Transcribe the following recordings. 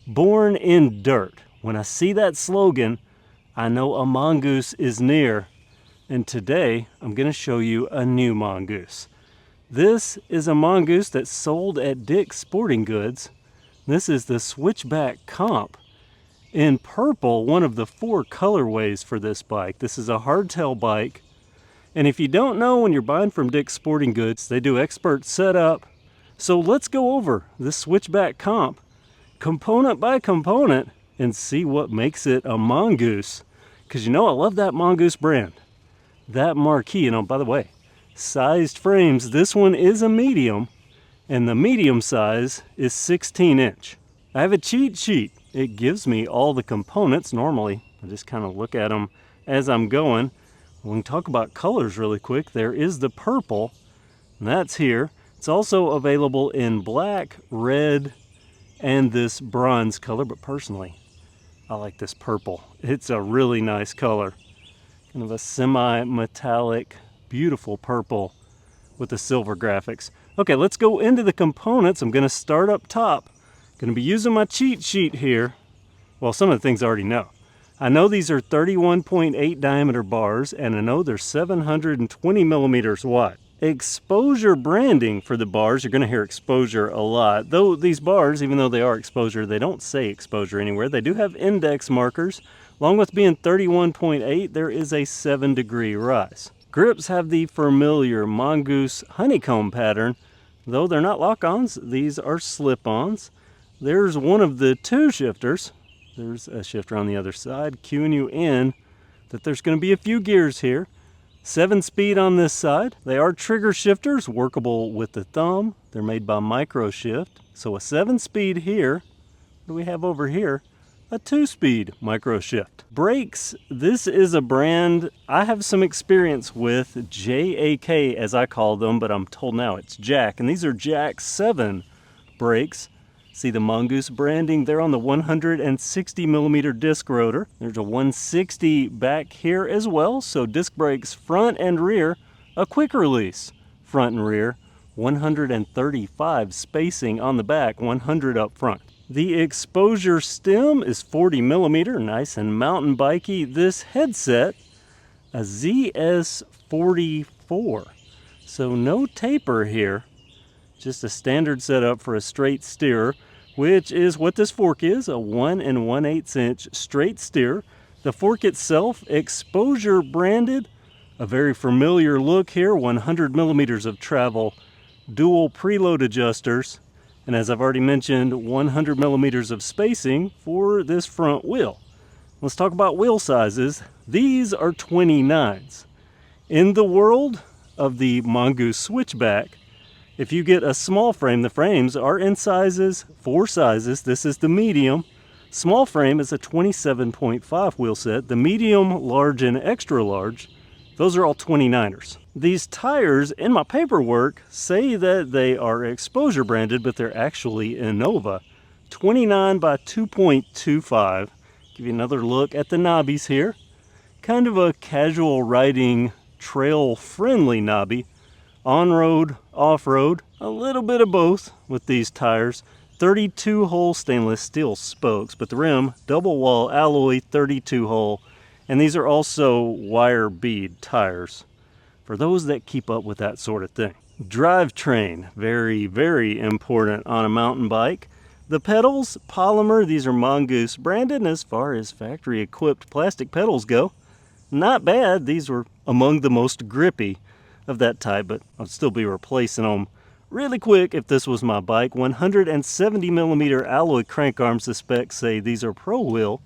Born in dirt. When I see that slogan, I know a mongoose is near. And today, I'm going to show you a new mongoose. This is a mongoose that's sold at Dick's Sporting Goods. This is the Switchback Comp. In purple, one of the 4 colorways for this bike. This is a hardtail bike. And if you don't know, when you're buying from Dick's Sporting Goods, they do expert setup. So let's go over this Switchback Comp, component by component, and see what makes it a mongoose. Because you know I love that mongoose brand. That marquee, by the way, sized frames, this one is a medium, and the medium size is 16 inch. I have a cheat sheet. It gives me all the components. Normally, I just kind of look at them as I'm going. We can talk about colors really quick. There is the purple, and that's here. It's also available in black, red, and this bronze color, but personally, I like this purple. It's a really nice color. Kind of a semi-metallic, beautiful purple with the silver graphics. Okay, let's go into the components. I'm going to start up top. Going to be using my cheat sheet here. Well, some of the things I already know. I know these are 31.8 diameter bars, and I know they're 720 millimeters wide. Exposure branding for the bars, you're going to hear exposure a lot. Though these bars, even though they are exposure, they don't say exposure anywhere. They do have index markers. Along with being 31.8, there is a 7-degree rise. Grips have the familiar mongoose honeycomb pattern. Though they're not lock-ons, these are slip-ons. There's one of the 2 shifters. There's a shifter on the other side, cueing you in that there's going to be a few gears here. 7-speed on this side. They are trigger shifters, workable with the thumb. They're made by Microshift. So a 7-speed here. What do we have over here? A 2-speed Microshift. Brakes, this is a brand I have some experience with, JAK as I call them, but I'm told now it's Jack. And these are Jack 7 brakes. See the Mongoose branding there on the 160 millimeter disc rotor. There's a 160 back here as well. So disc brakes front and rear, a quick release front and rear, 135 spacing on the back, 100 up front. The exposure stem is 40 millimeter, nice and mountain bikey. This headset, a ZS44. So no taper here. Just a standard setup for a straight steer, which is what this fork is, a 1 1/8 inch straight steer. The fork itself, exposure branded, a very familiar look here, 100 millimeters of travel, dual preload adjusters, and as I've already mentioned, 100 millimeters of spacing for this front wheel. Let's talk about wheel sizes. These are 29s. In the world of the Mongoose Switchback, if you get a small frame, the frames are in sizes, 4 sizes. This is the medium. Small frame is a 27.5 wheel set. The medium, large, and extra large, those are all 29ers. These tires in my paperwork say that they are exposure branded, but they're actually Innova. 29 by 2.25. Give you another look at the knobbies here. Kind of a casual riding, trail-friendly knobby. On-road, off-road, a little bit of both with these tires. 32-hole stainless steel spokes, but the rim, double wall alloy, 32-hole. And these are also wire bead tires for those that keep up with that sort of thing. Drivetrain, very, very important on a mountain bike. The pedals, polymer, these are Mongoose branded, and as far as factory equipped plastic pedals go, not bad. These were among the most grippy of that type, but I'd still be replacing them really quick if this was my bike. 170 millimeter alloy crank arms. The specs say these are pro wheel,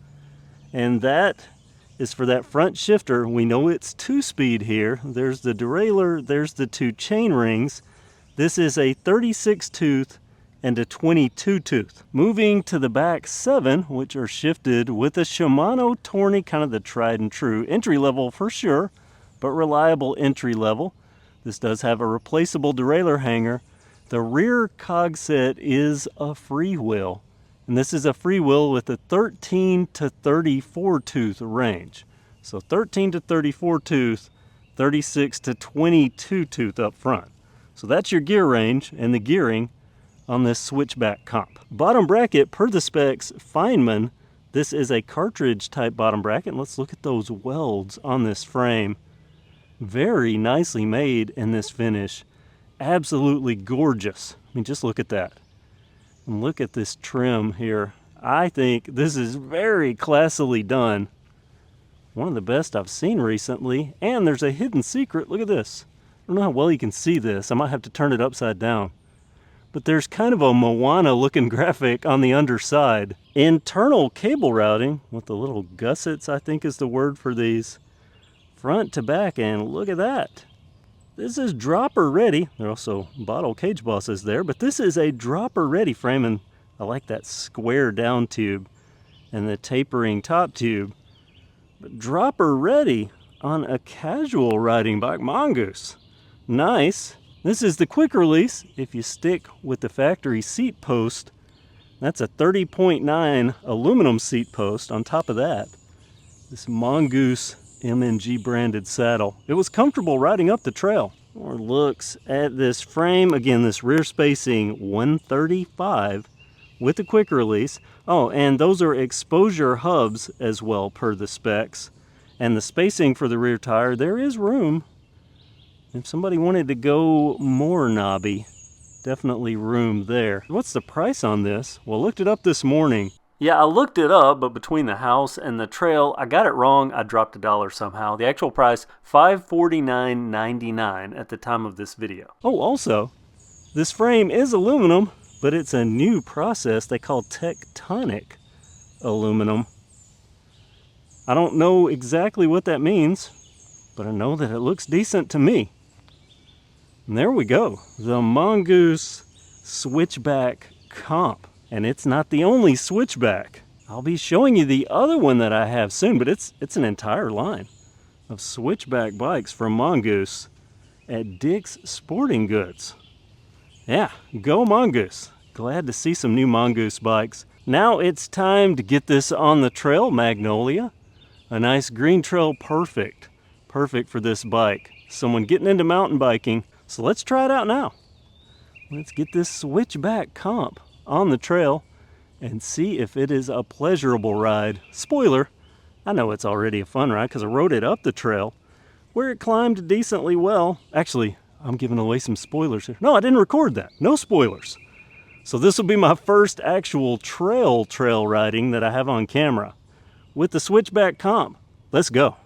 and that is for that front shifter. We know it's 2-speed here. There's the derailleur, there's the 2 chain rings. This is a 36 tooth and a 22 tooth. Moving to the back 7, which are shifted with a Shimano Tourney, kind of the tried and true entry level for sure, but reliable entry level. This does have a replaceable derailleur hanger. The rear cog set is a freewheel, and this is a freewheel with a 13 to 34 tooth range. So 13 to 34 tooth, 36 to 22 tooth up front. So that's your gear range, and the gearing on this Switchback Comp. Bottom bracket, per the specs, Feynman. This is a cartridge type bottom bracket. Let's look at those welds on this frame. Very nicely made in this finish. Absolutely gorgeous. I mean, just look at that. And look at this trim here. I think this is very classily done. One of the best I've seen recently. And there's a hidden secret. Look at this. I don't know how well you can see this. I might have to turn it upside down. But there's kind of a Moana looking graphic on the underside. Internal cable routing with the little gussets, I think is the word for these. Front to back, and look at that. This is dropper ready. There are also bottle cage bosses there, but this is a dropper ready frame, and I like that square down tube and the tapering top tube. But dropper ready on a casual riding bike, Mongoose. Nice. This is the quick release. If you stick with the factory seat post, that's a 30.9 aluminum seat post on top of that. This Mongoose MNG branded saddle. It was comfortable riding up the trail. More looks at this frame. Again, this rear spacing 135 with the quick release. Oh, and those are exposure hubs as well per the specs. And the spacing for the rear tire, there is room. If somebody wanted to go more knobby, definitely room there. What's the price on this? Well, I looked it up this morning. Yeah, I looked it up, but between the house and the trail, I got it wrong. I dropped $1 somehow. The actual price, $549.99 at the time of this video. Oh, also, this frame is aluminum, but it's a new process they call tectonic aluminum. I don't know exactly what that means, but I know that it looks decent to me. And there we go, the Mongoose Switchback Comp. And it's not the only switchback. I'll be showing you the other one that I have soon, but it's an entire line of switchback bikes from Mongoose at Dick's Sporting Goods. Yeah, go Mongoose. Glad to see some new Mongoose bikes. Now it's time to get this on the trail, Magnolia. A nice green trail, perfect. Perfect for this bike. Someone getting into mountain biking. So let's try it out now. Let's get this Switchback Comp on the trail and see if it is a pleasurable ride. Spoiler, I know it's already a fun ride because I rode it up the trail where it climbed decently well. Actually, I'm giving away some spoilers here. No, I didn't record that. No spoilers. So this will be my first actual trail riding that I have on camera with the Switchback Comp. Let's go.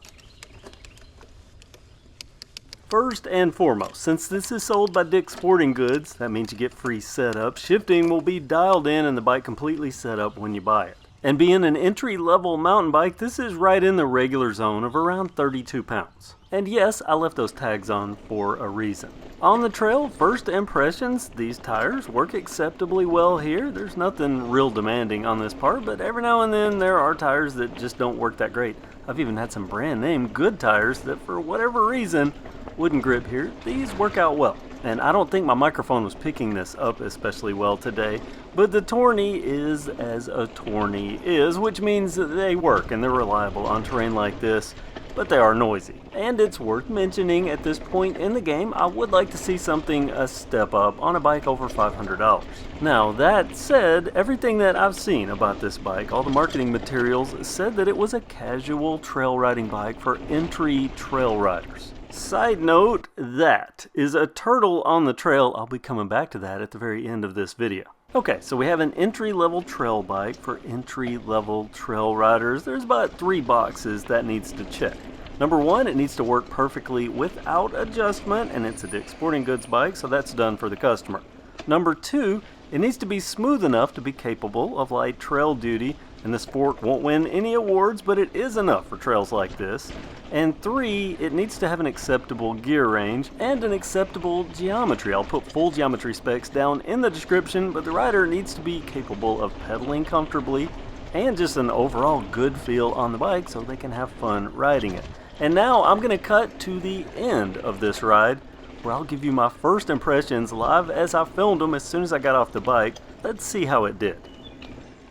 First and foremost, since this is sold by Dick's Sporting Goods, that means you get free setup. Shifting will be dialed in and the bike completely set up when you buy it. And being an entry-level mountain bike, this is right in the regular zone of around 32 pounds. And yes, I left those tags on for a reason. On the trail, first impressions, these tires work acceptably well here. There's nothing real demanding on this part, but every now and then there are tires that just don't work that great. I've even had some brand name good tires that for whatever reason wouldn't grip here. These work out well. And I don't think my microphone was picking this up especially well today, but the tourney is as a tourney is, which means that they work and they're reliable on terrain like this, but they are noisy. And it's worth mentioning at this point in the game, I would like to see something a step up on a bike over $500. Now that said, everything that I've seen about this bike, all the marketing materials said that it was a casual trail riding bike for entry trail riders. Side note, that is a turtle on the trail. I'll be coming back to that at the very end of this video. Okay, so we have an entry-level trail bike for entry-level trail riders. There's about 3 boxes that needs to check. Number 1, it needs to work perfectly without adjustment, and it's a Dick's Sporting Goods bike, so that's done for the customer. Number 2, it needs to be smooth enough to be capable of light trail duty, and this fork won't win any awards, but it is enough for trails like this. And 3, it needs to have an acceptable gear range and an acceptable geometry. I'll put full geometry specs down in the description, but the rider needs to be capable of pedaling comfortably and just an overall good feel on the bike so they can have fun riding it. And now I'm going to cut to the end of this ride where I'll give you my first impressions live as I filmed them as soon as I got off the bike. Let's see how it did.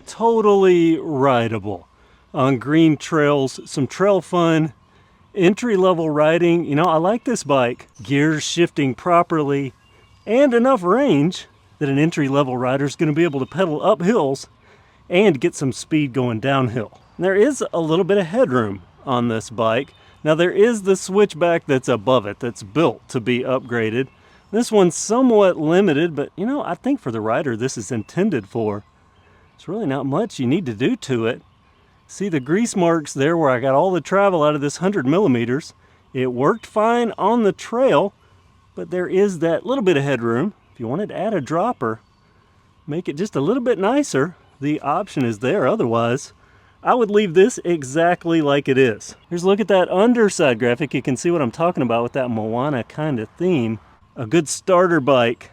Totally rideable on green trails, some trail fun, entry-level riding. You know, I like this bike. Gears shifting properly and enough range that an entry-level rider is going to be able to pedal up hills and get some speed going downhill. And there is a little bit of headroom on this bike. Now there is the switchback that's above it that's built to be upgraded. This one's somewhat limited, but you know, I think for the rider this is intended for. It's really not much you need to do to it. See the grease marks there where I got all the travel out of this 100 millimeters. It worked fine on the trail, but there is that little bit of headroom. If you wanted to add a dropper, make it just a little bit nicer, the option is there. Otherwise, I would leave this exactly like it is. Here's a look at that underside graphic. You can see what I'm talking about with that Moana kind of theme. A good starter bike.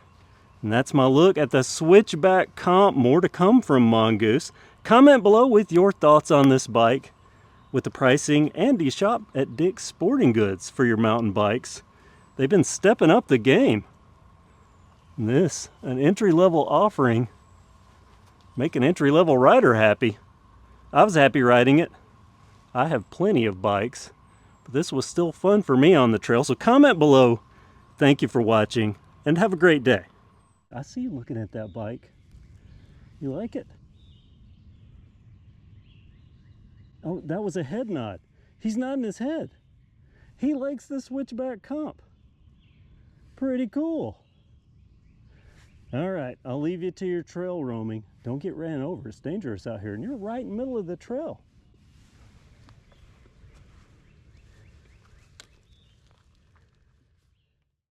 And that's my look at the Switchback Comp. More to come from Mongoose. Comment below with your thoughts on this bike, with the pricing, and you shop at Dick's Sporting Goods for your mountain bikes. They've been stepping up the game. And this, an entry-level offering, make an entry-level rider happy. I was happy riding it. I have plenty of bikes, but this was still fun for me on the trail. So comment below. Thank you for watching, and have a great day. I see you looking at that bike. You like it? Oh, that was a head nod. He's nodding his head. He likes the Switchback Comp. Pretty cool. All right, I'll leave you to your trail roaming. Don't get ran over. It's dangerous out here, and you're right in the middle of the trail.